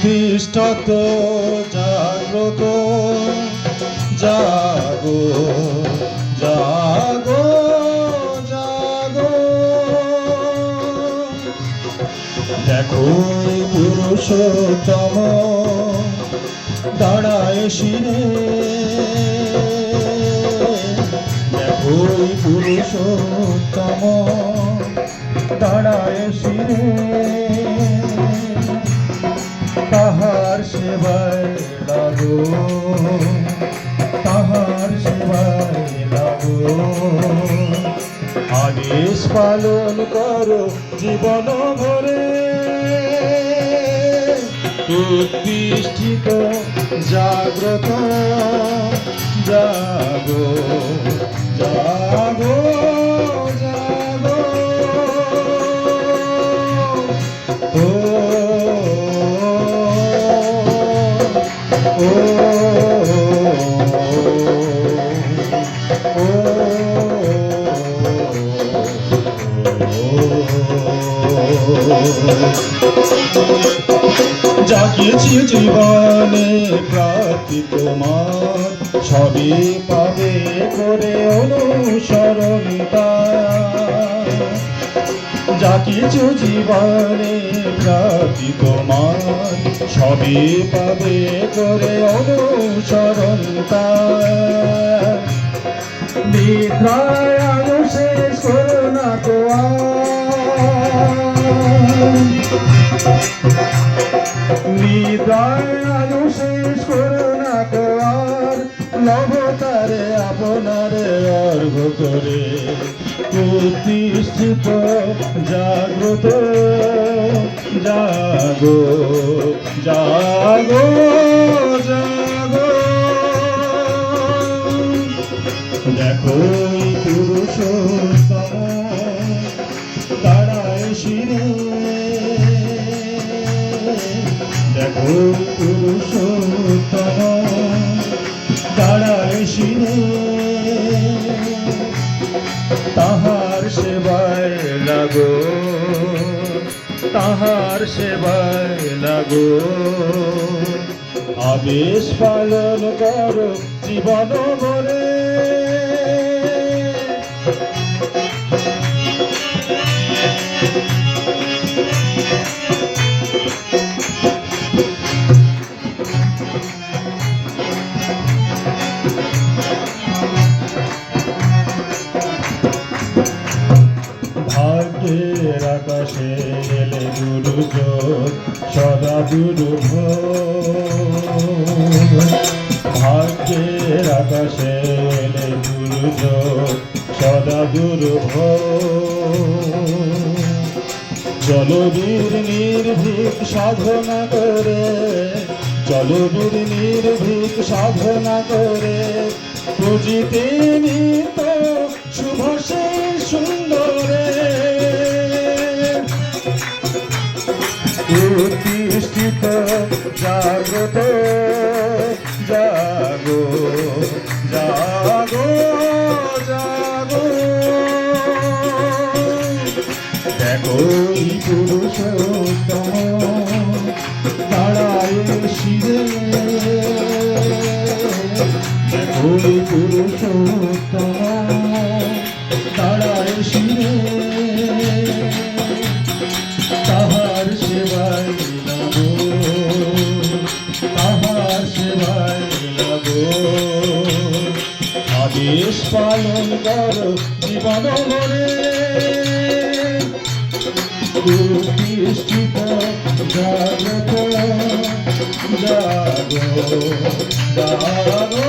উত্তিষ্ঠত জাগ্রত জাগো জাগো জাগো দেখো পুরুষোত্তম দাঁড়ায় শিরে দেখো পুরুষোত্তম দাঁড়ায় শিরে তাহার সেবায় লাগো তাহার সেবায় লাগো আদেশ পালন করো জীবন ভরে উত্তিষ্ঠিত জাগ্রত জাগো জাগো জাগো ও জাগিয়েছি জীবনে প্রাপ্তি তোমার সবই পাবে করে অনুসরণ জাগিয়েছি জীবনে প্রাপ্তি তোমার সবই পাবে করে অনুসরণ নিদ্রায় আলো শেষ করো না তো নিদ্রায় আলো শেষ করো না তো আর নবতারে আপনারে অর্ঘ করে প্রতিষ্ঠিত জাগ্রত জাগো জাগো জাগো দেখো পুরুষোত্তম দাঁড়ায় শিরে দেখো পুরুষোত্তম দাঁড়ায় শিরে তাহার সেবায় লাগো তাহার সেবায় লাগো আদেশ পালন করো জীবন ভরে ভাগ্যের আকাশে এলে দুর্যোগ সদা দুর্ভোগ ভাগ্যের আকাশে এলে দুর্যোগ সদা দুর্ভোগ জলবীর নির্ভীক সাধনা করে জলবীর নির্ভীক সাধনা করে পুজিতে নিত শুভ সেই সুন্দরে প্রতিষ্ঠিত জাগ্রত জাগো জাগো জাগো দেখো পুরুষোত্তম দাঁড়ায় শিরে দেখো পুরুষোত্তম দাঁড়ায় শিরে তাহার সেবায় লাগো তাহার সেবায় লাগো আদেশ পালন করো জীবন ভরে প্রতিষ্ঠিত জাগ্রত জাগো জাগো